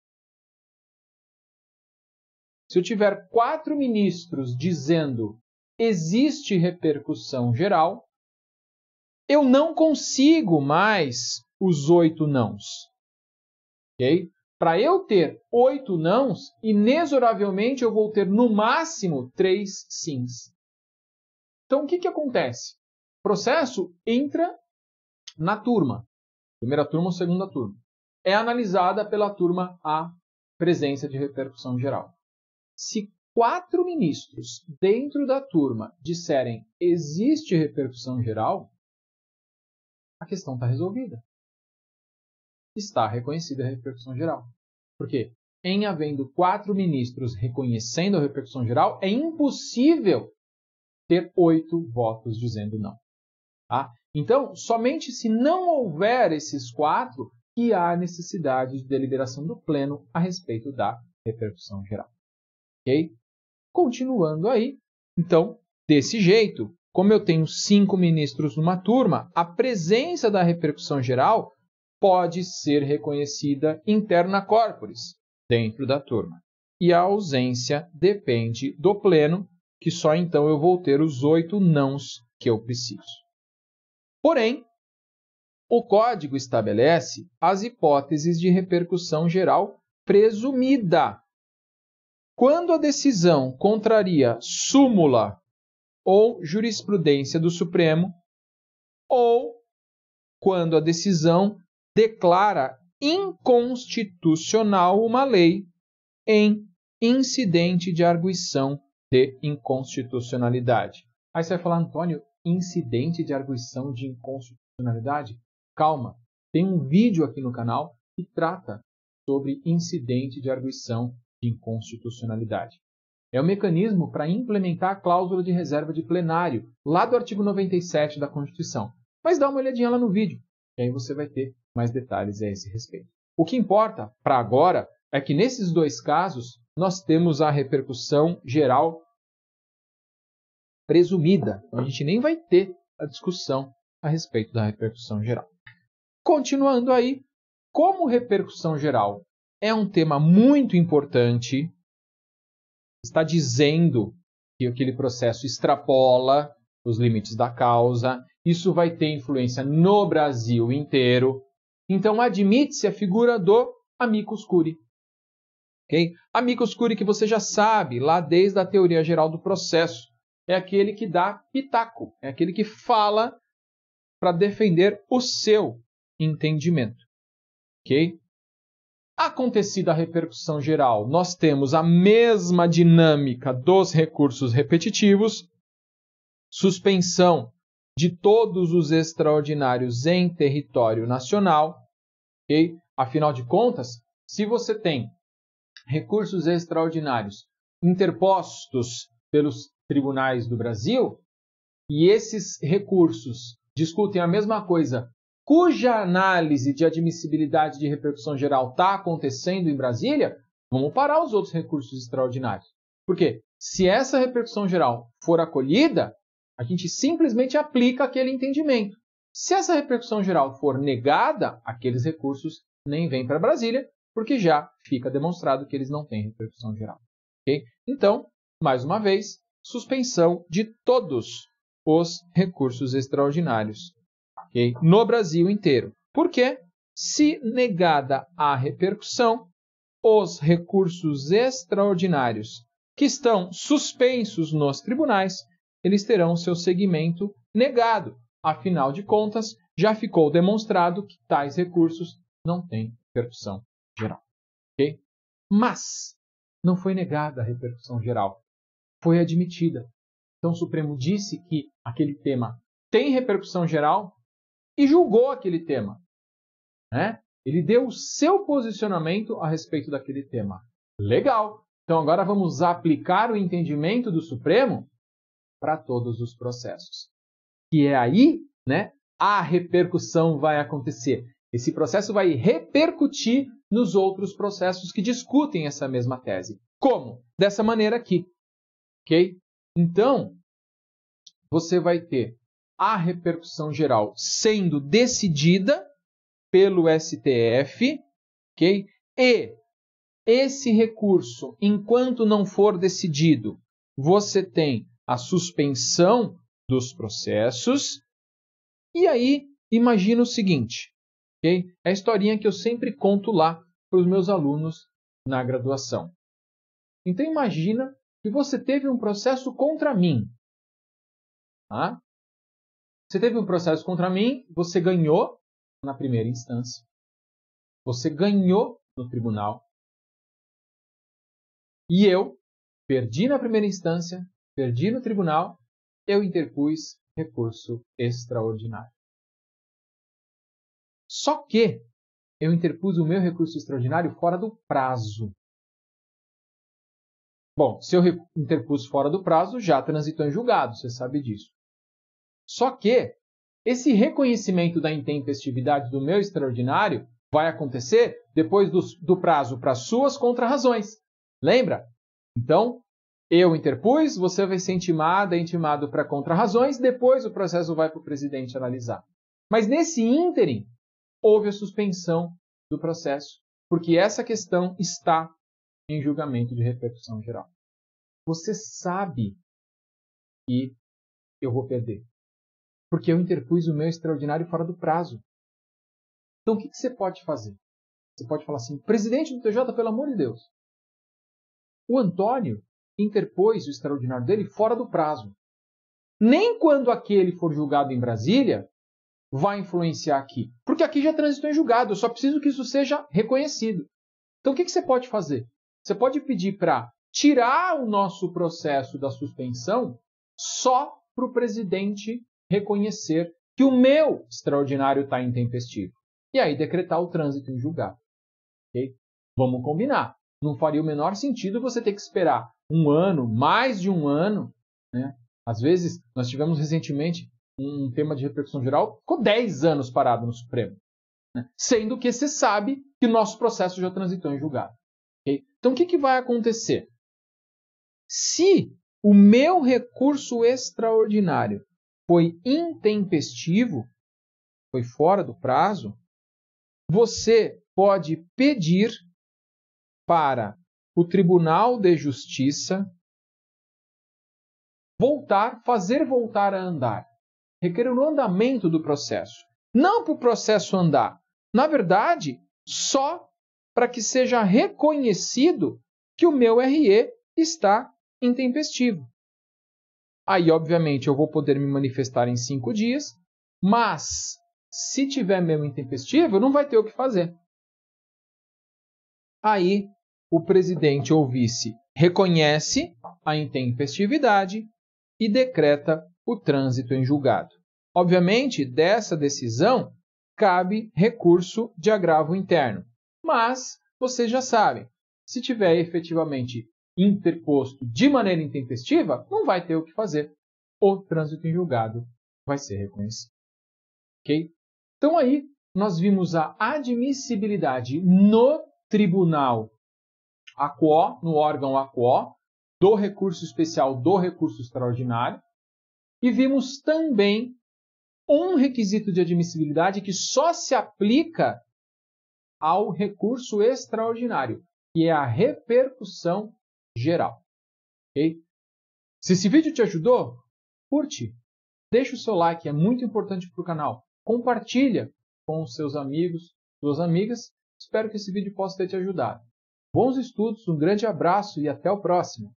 se eu tiver 4 ministros dizendo existe repercussão geral, eu não consigo mais os 8 nãos. Ok? Para eu ter 8 nãos, inexoravelmente eu vou ter no máximo 3 sims. Então o que acontece? O processo entra na turma, primeira turma ou segunda turma. É analisada pela turma a presença de repercussão geral. Se 4 ministros dentro da turma disserem existe repercussão geral, a questão está resolvida. Está reconhecida a repercussão geral. Por quê? Em havendo 4 ministros reconhecendo a repercussão geral, é impossível ter 8 votos dizendo não. Tá? Então, somente se não houver esses 4 que há necessidade de deliberação do pleno a respeito da repercussão geral. Ok? Continuando aí, então, desse jeito, como eu tenho 5 ministros numa turma, a presença da repercussão geral pode ser reconhecida interna corporis, dentro da turma. E a ausência depende do pleno, que só então eu vou ter os 8 nãos que eu preciso. Porém, o Código estabelece as hipóteses de repercussão geral presumida. Quando a decisão contraria súmula ou jurisprudência do Supremo, ou quando a decisão declara inconstitucional uma lei em incidente de arguição de inconstitucionalidade. Aí você vai falar, Antônio, incidente de arguição de inconstitucionalidade? Calma, tem um vídeo aqui no canal que trata sobre incidente de arguição de inconstitucionalidade. É o mecanismo para implementar a cláusula de reserva de plenário, lá do artigo 97 da Constituição. Mas dá uma olhadinha lá no vídeo, e aí você vai ter mais detalhes a esse respeito. O que importa para agora é que nesses dois casos nós temos a repercussão geral presumida. Então, a gente nem vai ter a discussão a respeito da repercussão geral. Continuando aí, como repercussão geral é um tema muito importante, está dizendo que aquele processo extrapola os limites da causa, isso vai ter influência no Brasil inteiro, então admite-se a figura do amicus curiae. Okay? Amicus curiae que você já sabe, lá desde a teoria geral do processo, é aquele que dá pitaco, é aquele que fala para defender o seu entendimento. Ok? Acontecida a repercussão geral, nós temos a mesma dinâmica dos recursos repetitivos, suspensão de todos os extraordinários em território nacional. Okay? Afinal de contas, se você tem recursos extraordinários interpostos pelos tribunais do Brasil, e esses recursos discutem a mesma coisa, cuja análise de admissibilidade de repercussão geral está acontecendo em Brasília, vamos parar os outros recursos extraordinários. Por quê? Se essa repercussão geral for acolhida, a gente simplesmente aplica aquele entendimento. Se essa repercussão geral for negada, aqueles recursos nem vêm para Brasília, porque já fica demonstrado que eles não têm repercussão geral. Okay? Então, mais uma vez, suspensão de todos os recursos extraordinários, okay? No Brasil inteiro. Porque, se negada a repercussão, os recursos extraordinários que estão suspensos nos tribunais, eles terão seu segmento negado. Afinal de contas, já ficou demonstrado que tais recursos não têm repercussão geral. Okay? Mas não foi negada a repercussão geral. Foi admitida. Então o Supremo disse que aquele tema tem repercussão geral e julgou aquele tema. Né? Ele deu o seu posicionamento a respeito daquele tema. Legal! Então agora vamos aplicar o entendimento do Supremo para todos os processos. E é aí, né, a repercussão vai acontecer. Esse processo vai repercutir nos outros processos que discutem essa mesma tese. Como? Dessa maneira aqui. Okay? Então, você vai ter a repercussão geral sendo decidida pelo STF, okay? E esse recurso, enquanto não for decidido, você tem a suspensão dos processos. E aí, imagina o seguinte, okay? É a historinha que eu sempre conto lá para os meus alunos na graduação. Então, imagina que você teve um processo contra mim. Tá? Você teve um processo contra mim, você ganhou na primeira instância. Você ganhou no tribunal. E eu perdi na primeira instância, perdi no tribunal, eu interpus recurso extraordinário. Só que eu interpus o meu recurso extraordinário fora do prazo. Bom, se eu interpus fora do prazo, já transitou em julgado, você sabe disso. Só que esse reconhecimento da intempestividade do meu extraordinário vai acontecer depois do prazo para suas contrarrazões. Lembra? Então, eu interpus, você vai ser intimado para contrarrazões, depois o processo vai para o presidente analisar. Mas nesse ínterim, houve a suspensão do processo, porque essa questão está em julgamento de repercussão geral. Você sabe que eu vou perder, porque eu interpus o meu extraordinário fora do prazo. Então, o que você pode fazer? Você pode falar assim, presidente do TJ, pelo amor de Deus, o Antônio interpôs o extraordinário dele fora do prazo. Nem quando aquele for julgado em Brasília, vai influenciar aqui. Porque aqui já transitou em julgado, eu só preciso que isso seja reconhecido. Então, o que você pode fazer? Você pode pedir para tirar o nosso processo da suspensão só para o presidente reconhecer que o meu extraordinário está intempestivo. E aí decretar o trânsito em julgado. Okay? Vamos combinar. Não faria o menor sentido você ter que esperar um ano, mais de um ano, né? Às vezes, nós tivemos recentemente um tema de repercussão geral, ficou 10 anos parado no Supremo, né? Sendo que você sabe que o nosso processo já transitou em julgado. Okay? Então, o que vai acontecer? Se o meu recurso extraordinário foi intempestivo, foi fora do prazo, você pode pedir para o Tribunal de Justiça fazer voltar a andar, requerer o andamento do processo. Não para o processo andar, na verdade, só para que seja reconhecido que o meu RE está intempestivo. Aí, obviamente, eu vou poder me manifestar em 5 dias, mas se tiver mesmo intempestivo, não vai ter o que fazer. Aí, o presidente ou vice reconhece a intempestividade e decreta o trânsito em julgado. Obviamente, dessa decisão, cabe recurso de agravo interno. Mas, vocês já sabem, se tiver efetivamente interposto de maneira intempestiva, não vai ter o que fazer. O trânsito em julgado vai ser reconhecido. Ok? Então aí, nós vimos a admissibilidade no tribunal ACO, no órgão ACO, do recurso especial, do recurso extraordinário, e vimos também um requisito de admissibilidade que só se aplica ao recurso extraordinário, que é a repercussão geral. Okay? Se esse vídeo te ajudou, curte, deixa o seu like, é muito importante para o canal. Compartilha com os seus amigos, suas amigas. Espero que esse vídeo possa ter te ajudado. Bons estudos, um grande abraço e até o próximo!